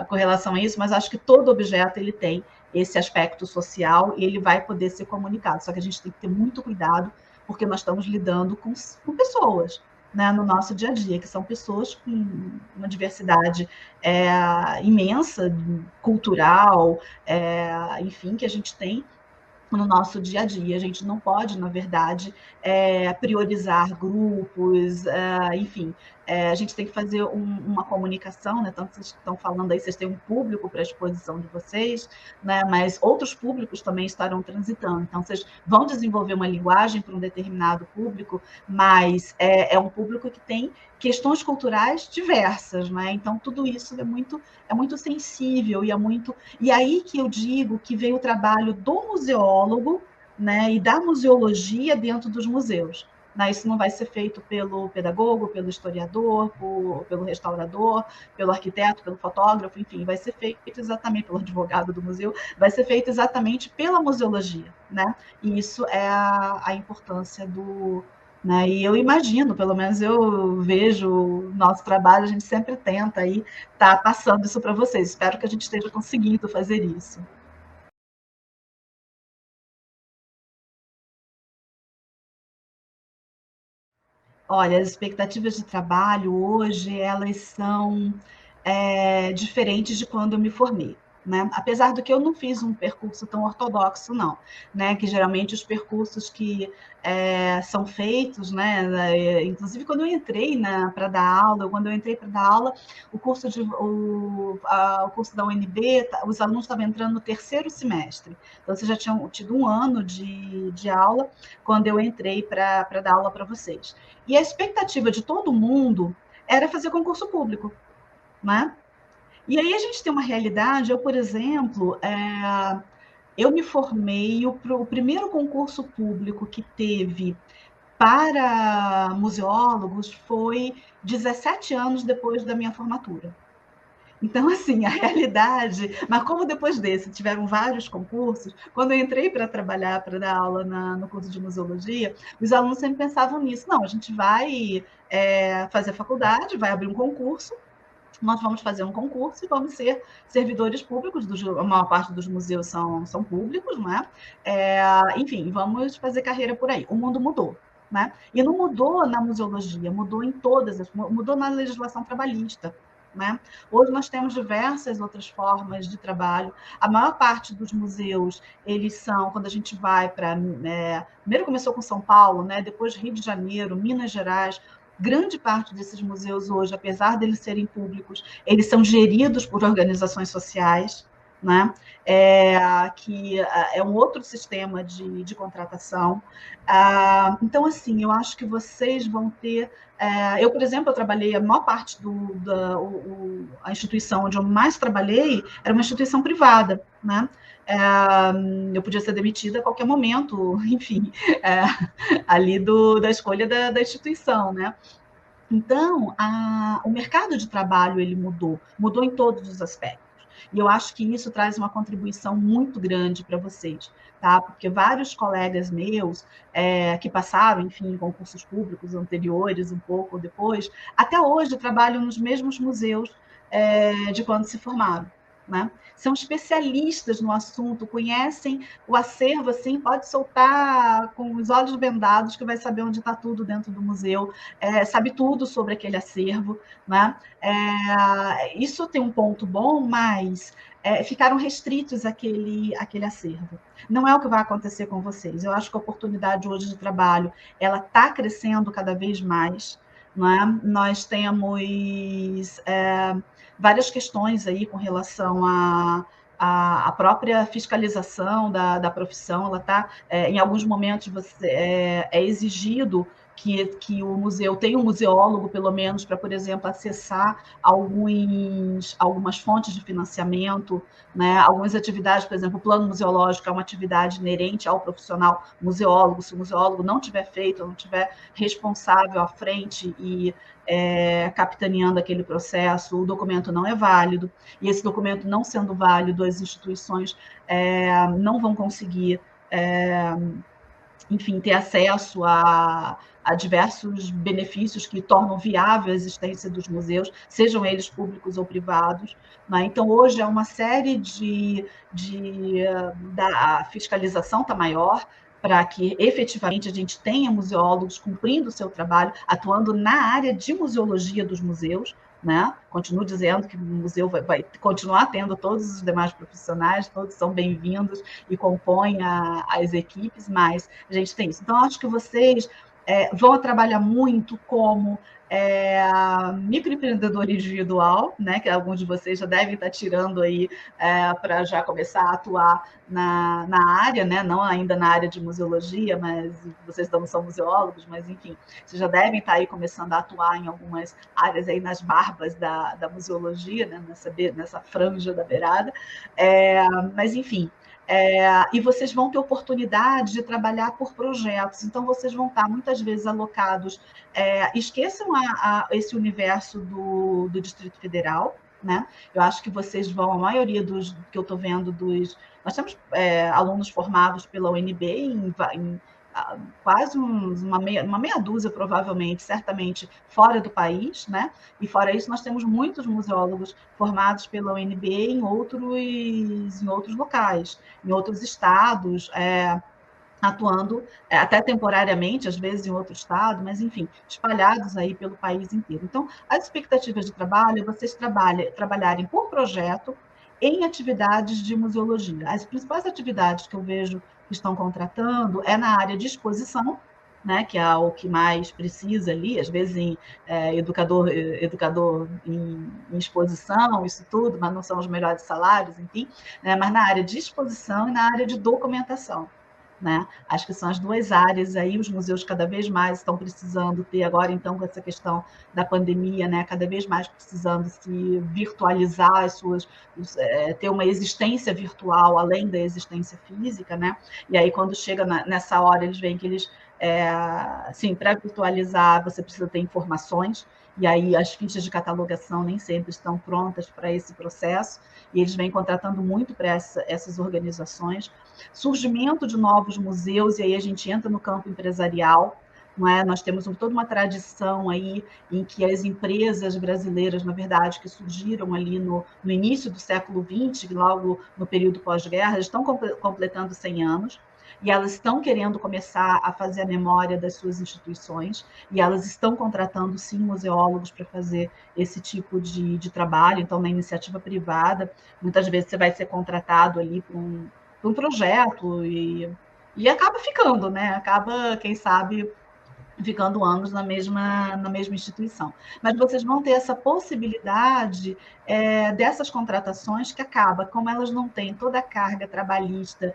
Com relação a isso, mas acho que todo objeto ele tem esse aspecto social e ele vai poder ser comunicado. Só que a gente tem que ter muito cuidado, porque nós estamos lidando com pessoas, né, no nosso dia a dia, que são pessoas com uma diversidade imensa, cultural, enfim, que a gente tem no nosso dia a dia. A gente não pode, na verdade, priorizar grupos, enfim. A gente tem que fazer uma comunicação, né? Tanto vocês estão falando aí, vocês têm um público para a exposição de vocês, né? Mas outros públicos também estarão transitando. Então, vocês vão desenvolver uma linguagem para um determinado público, mas é um público que tem questões culturais diversas, né? Então, tudo isso é muito sensível e aí que eu digo que vem o trabalho do museólogo, né, e da museologia dentro dos museus. Né? Isso não vai ser feito pelo pedagogo, pelo historiador, pelo restaurador, pelo arquiteto, pelo fotógrafo, enfim, vai ser feito exatamente pelo advogado do museu, vai ser feito exatamente pela museologia. Né? E isso é a importância né? E eu imagino, pelo menos eu vejo o nosso trabalho, a gente sempre tenta aí estar passando isso para vocês. Espero que a gente esteja conseguindo fazer isso. Olha, as expectativas de trabalho hoje, elas são diferentes de quando eu me formei. né? Apesar do que eu não fiz um percurso tão ortodoxo, não, né? Que geralmente os percursos que são feitos, né? Inclusive quando eu entrei para dar aula, o curso da UNB, os alunos estavam entrando no terceiro semestre, então vocês já tinham tido um ano de aula quando eu entrei para dar aula para vocês. E a expectativa de todo mundo era fazer concurso público, né? E aí a gente tem uma realidade, eu, por exemplo, eu me formei, o primeiro concurso público que teve para museólogos foi 17 anos depois da minha formatura. Então, assim, a realidade... Mas como depois desse tiveram vários concursos, quando eu entrei para trabalhar, para dar aula no curso de museologia, os alunos sempre pensavam nisso. Não, a gente vai fazer faculdade, vai abrir um concurso, nós vamos fazer um concurso e vamos ser servidores públicos, a maior parte dos museus são públicos, né? Enfim, vamos fazer carreira por aí. O mundo mudou, né? E não mudou na museologia, mudou mudou na legislação trabalhista, né? Hoje nós temos diversas outras formas de trabalho. A maior parte dos museus, eles são, quando a gente vai para... primeiro começou com São Paulo, né? Depois Rio de Janeiro, Minas Gerais. Grande parte desses museus hoje, apesar deles serem públicos, eles são geridos por organizações sociais, né? Que é um outro sistema de contratação. Então, assim, eu acho que vocês vão ter... eu, por exemplo, eu trabalhei, a maior parte a instituição onde eu mais trabalhei era uma instituição privada, né? Eu podia ser demitida a qualquer momento, enfim, ali da escolha da instituição, né? Então, o mercado de trabalho ele mudou em todos os aspectos. E eu acho que isso traz uma contribuição muito grande para vocês, tá? Porque vários colegas meus que passaram, enfim, em concursos públicos anteriores, um pouco depois, até hoje trabalham nos mesmos museus de quando se formaram, né? São especialistas no assunto, conhecem o acervo, assim, pode soltar com os olhos vendados que vai saber onde está tudo dentro do museu, sabe tudo sobre aquele acervo, né? Isso tem um ponto bom, mas ficaram restritos àquele acervo. Não é o que vai acontecer com vocês. Eu acho que a oportunidade hoje de trabalho ela está crescendo cada vez mais, não é? Nós temos várias questões aí com relação à própria fiscalização da profissão. Ela está, em alguns momentos, é exigido que o museu tenha um museólogo, pelo menos, para, por exemplo, acessar algumas fontes de financiamento, né? Algumas atividades, por exemplo, o plano museológico é uma atividade inerente ao profissional museólogo. Se o museólogo não tiver feito, não tiver responsável à frente e capitaneando aquele processo, o documento não é válido, e esse documento não sendo válido, as instituições não vão conseguir, enfim, ter acesso a diversos benefícios que tornam viável a existência dos museus, sejam eles públicos ou privados, né? Então, hoje é uma série a fiscalização está maior, para que efetivamente a gente tenha museólogos cumprindo o seu trabalho, atuando na área de museologia dos museus, né? Continuo dizendo que o museu vai continuar tendo todos os demais profissionais, todos são bem-vindos e compõem as equipes, mas a gente tem isso. Então, acho que vocês vão trabalhar muito como microempreendedor individual, né, que alguns de vocês já devem estar tirando aí para já começar a atuar na área, né, não ainda na área de museologia, mas vocês não são museólogos, mas enfim, vocês já devem estar aí começando a atuar em algumas áreas aí nas barbas da museologia, né, nessa franja da beirada, mas enfim, e vocês vão ter oportunidade de trabalhar por projetos, então vocês vão estar muitas vezes alocados, esqueçam esse universo do Distrito Federal, né? Eu acho que vocês vão, a maioria dos que eu estou vendo, nós temos alunos formados pela UNB em quase uma meia dúzia, provavelmente, certamente, fora do país, né? E fora isso, nós temos muitos museólogos formados pela UNB em outros locais, em outros estados, atuando até temporariamente, às vezes em outro estado, mas, enfim, espalhados aí pelo país inteiro. Então, as expectativas de trabalho é vocês trabalharem por projeto em atividades de museologia. As principais atividades que eu vejo que estão contratando é na área de exposição, né, que é o que mais precisa ali, às vezes educador em exposição, isso tudo, mas não são os melhores salários, enfim, né, mas na área de exposição e na área de documentação. Né? Acho que são as duas áreas aí, os museus cada vez mais estão precisando ter agora, então, com essa questão da pandemia, né, cada vez mais precisando se virtualizar as suas, ter uma existência virtual além da existência física, né? E aí, quando chega nessa hora, eles veem que eles assim, para virtualizar, você precisa ter informações, e aí as fichas de catalogação nem sempre estão prontas para esse processo, e eles vêm contratando muito para essas organizações. Surgimento de novos museus, e aí a gente entra no campo empresarial, não é? Nós temos toda uma tradição aí em que as empresas brasileiras, na verdade, que surgiram ali no início do século XX, logo no período pós-guerra, estão completando 100 anos, e elas estão querendo começar a fazer a memória das suas instituições, e elas estão contratando, sim, museólogos para fazer esse tipo de trabalho. Então, na iniciativa privada, muitas vezes você vai ser contratado ali para um projeto e acaba ficando, né? Acaba, quem sabe, ficando anos na mesma instituição. Mas vocês vão ter essa possibilidade dessas contratações que acaba, como elas não têm toda a carga trabalhista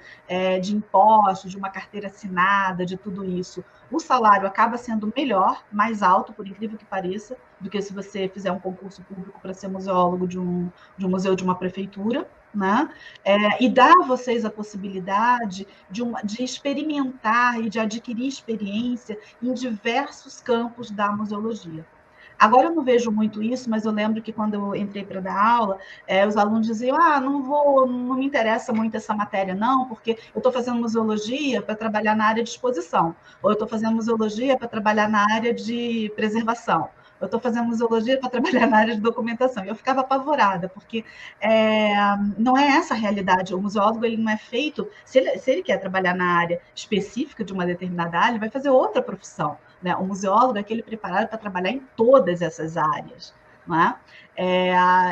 de impostos, de uma carteira assinada, de tudo isso, o salário acaba sendo melhor, mais alto, por incrível que pareça, do que se você fizer um concurso público para ser museólogo de um museu de uma prefeitura, né? E dá a vocês a possibilidade de experimentar e de adquirir experiência em diversos campos da museologia. Agora eu não vejo muito isso, mas eu lembro que quando eu entrei para dar aula, os alunos diziam: não me interessa muito essa matéria, não, porque eu estou fazendo museologia para trabalhar na área de exposição, ou eu estou fazendo museologia para trabalhar na área de preservação, eu estou fazendo museologia para trabalhar na área de documentação. E eu ficava apavorada, porque não é essa a realidade. O museólogo ele não é feito, se ele quer trabalhar na área específica de uma determinada área, ele vai fazer outra profissão. Né? O museólogo é aquele preparado para trabalhar em todas essas áreas. Não é?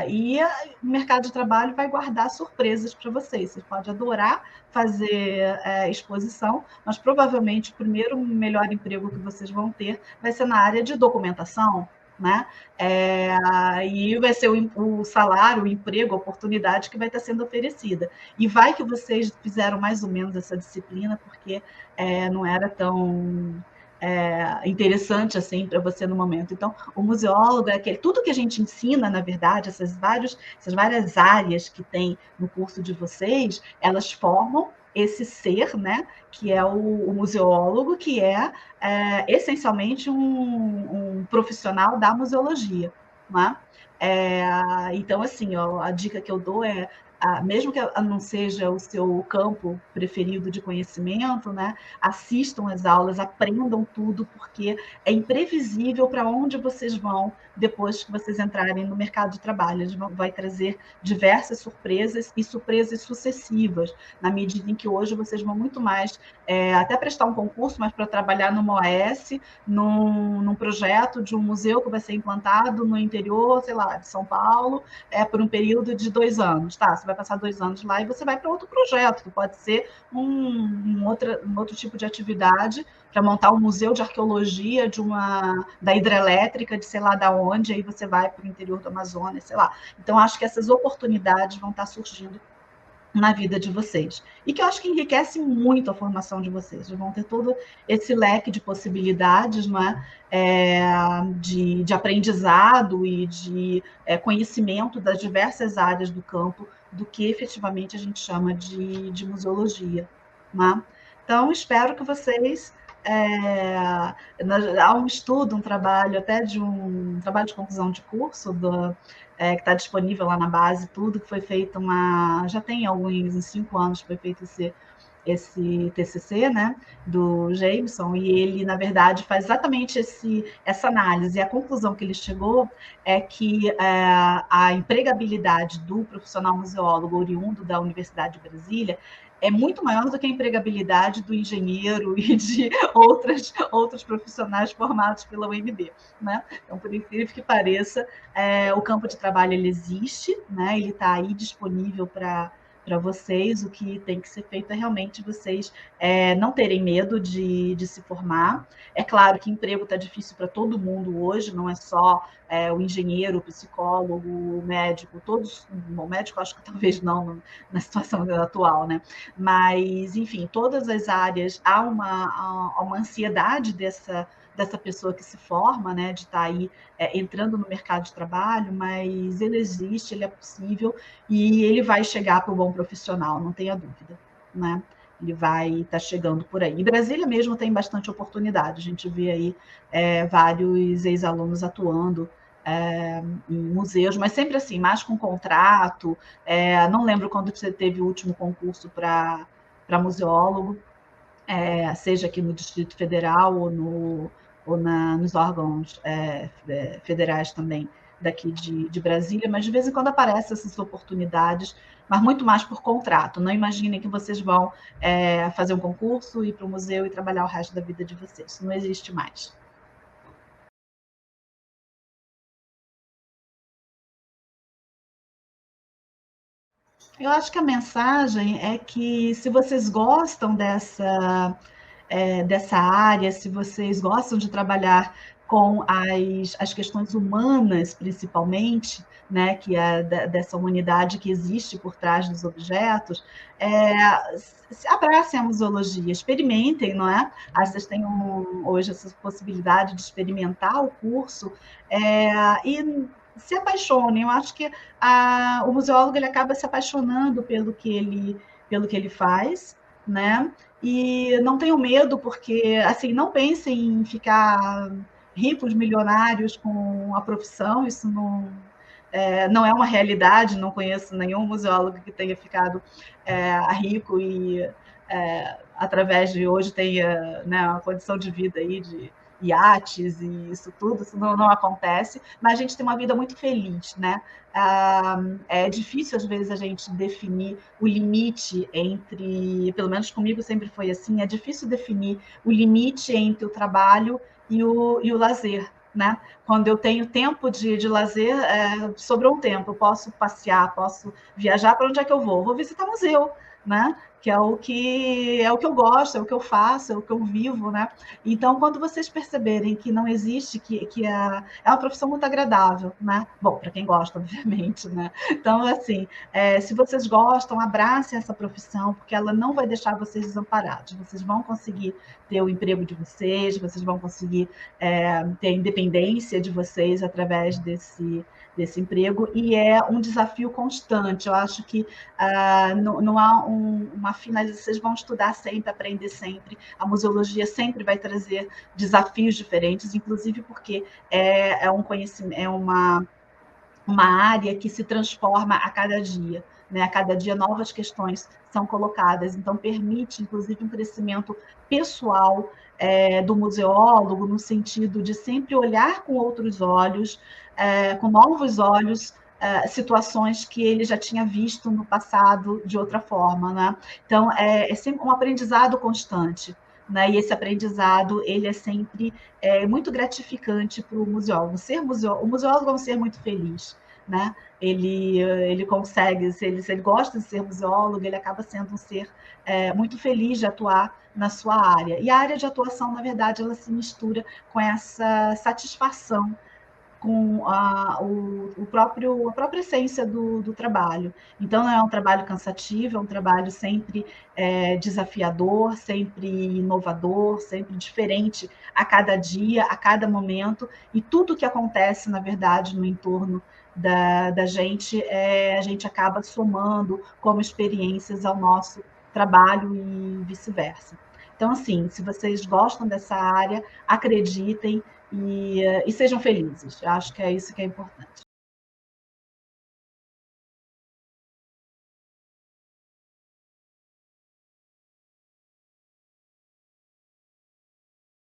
E o mercado de trabalho vai guardar surpresas para vocês. Você pode adorar fazer exposição, mas provavelmente o primeiro melhor emprego que vocês vão ter vai ser na área de documentação, né? E vai ser o salário, o emprego, a oportunidade que vai estar sendo oferecida. E vai que vocês fizeram mais ou menos essa disciplina, porque não era tão interessante assim para você no momento. Então, o museólogo é aquele, tudo que a gente ensina, na verdade, essas várias áreas que tem no curso de vocês, elas formam esse ser, né, que é o museólogo, que é essencialmente um profissional da museologia. Né? Então, assim, ó, a dica que eu dou é, mesmo que não seja o seu campo preferido de conhecimento, né, assistam as aulas, aprendam tudo, porque é imprevisível para onde vocês vão depois que vocês entrarem no mercado de trabalho. Ele vai trazer diversas surpresas e surpresas sucessivas, na medida em que hoje vocês vão muito mais, até prestar um concurso, mas para trabalhar numa OAS, num projeto de um museu que vai ser implantado no interior, sei lá, de São Paulo, por um período de 2 anos. Tá, você vai passar 2 anos lá e você vai para outro projeto, que pode ser um outro tipo de atividade para montar um museu de arqueologia da hidrelétrica, de sei lá da onde, aí você vai para o interior do Amazonas, sei lá. Então, acho que essas oportunidades vão estar surgindo na vida de vocês. E que eu acho que enriquece muito a formação de vocês. Vocês vão ter todo esse leque de possibilidades, não é? De aprendizado e de conhecimento das diversas áreas do campo do que efetivamente a gente chama de museologia. Não é? Então, espero que vocês... há um estudo, um trabalho, até de um trabalho de conclusão de curso que está disponível lá na base, tudo que foi feito já tem uns 5 anos que foi feito esse TCC, né, do Jameson, e ele, na verdade, faz exatamente essa análise. E a conclusão que ele chegou é que a empregabilidade do profissional museólogo oriundo da Universidade de Brasília é muito maior do que a empregabilidade do engenheiro e de outros profissionais formados pela UNB, né? Então, por incrível que pareça, o campo de trabalho ele existe, né? Ele está aí disponível para vocês. O que tem que ser feito é realmente vocês não terem medo de se formar. É claro que emprego está difícil para todo mundo hoje, não é só o engenheiro, o psicólogo, o médico, todos. O médico acho que talvez não na situação atual, né? Mas, enfim, todas as áreas há uma ansiedade dessa pessoa que se forma, né, de estar aí entrando no mercado de trabalho, mas ele existe, ele é possível e ele vai chegar para o bom profissional, não tenha dúvida, né? Ele vai estar chegando por aí. Em Brasília mesmo tem bastante oportunidade, a gente vê aí vários ex-alunos atuando em museus, mas sempre assim, mais com contrato. Não lembro quando você teve o último concurso para museólogo, seja aqui no Distrito Federal ou nos órgãos federais também daqui de Brasília, mas de vez em quando aparecem essas oportunidades, mas muito mais por contrato. Não imaginem que vocês vão fazer um concurso, ir para o museu e trabalhar o resto da vida de vocês. Isso não existe mais. Eu acho que a mensagem é que se vocês gostam dessa área, se vocês gostam de trabalhar com as questões humanas, principalmente, né, que é dessa humanidade que existe por trás dos objetos, se abracem a museologia, experimentem, não é? Vocês têm hoje essa possibilidade de experimentar o curso e se apaixonem. Eu acho que o museólogo ele acaba se apaixonando pelo que ele faz, né? E não tenham medo, porque assim, não pensem em ficar ricos, milionários com a profissão, isso não é uma realidade, não conheço nenhum museólogo que tenha ficado rico e através de hoje tenha, né, uma condição de vida aí de iates e isso tudo, isso não acontece, mas a gente tem uma vida muito feliz, né? É difícil às vezes a gente definir o limite entre, pelo menos comigo sempre foi assim, é difícil definir o limite entre o trabalho e o lazer, né? Quando eu tenho tempo de lazer, sobrou um tempo, eu posso passear, posso viajar. Para onde é que eu vou? Vou visitar museu, né? Que é o que eu gosto, é o que eu faço, é o que eu vivo, né? Então, quando vocês perceberem que não existe, que é uma profissão muito agradável, né? Bom, para quem gosta, obviamente, né? Então, assim, se vocês gostam, abracem essa profissão, porque ela não vai deixar vocês desamparados. Vocês vão conseguir ter o emprego de vocês vão conseguir ter a independência de vocês através desse emprego, e é um desafio constante. Eu acho que não há uma finalização, vocês vão estudar sempre, aprender sempre, a museologia sempre vai trazer desafios diferentes, inclusive porque é um conhecimento, é uma área que se transforma a cada dia, né? A cada dia novas questões são colocadas, então permite, inclusive, um crescimento pessoal do museólogo, no sentido de sempre olhar com outros olhos, com novos olhos, situações que ele já tinha visto no passado de outra forma, né? Então, é sempre um aprendizado constante. Né? E esse aprendizado ele é sempre muito gratificante para o museólogo. O museólogo é um ser muito feliz, né? Ele consegue, se ele gosta de ser museólogo, ele acaba sendo um ser muito feliz de atuar na sua área. E a área de atuação, na verdade, ela se mistura com essa satisfação com a própria essência do trabalho. Então, não é um trabalho cansativo, é um trabalho sempre desafiador, sempre inovador, sempre diferente a cada dia, a cada momento, e tudo que acontece, na verdade, no entorno da gente, a gente acaba somando como experiências ao nosso trabalho e vice-versa. Então, assim, se vocês gostam dessa área, acreditem, e sejam felizes. Eu acho que é isso que é importante.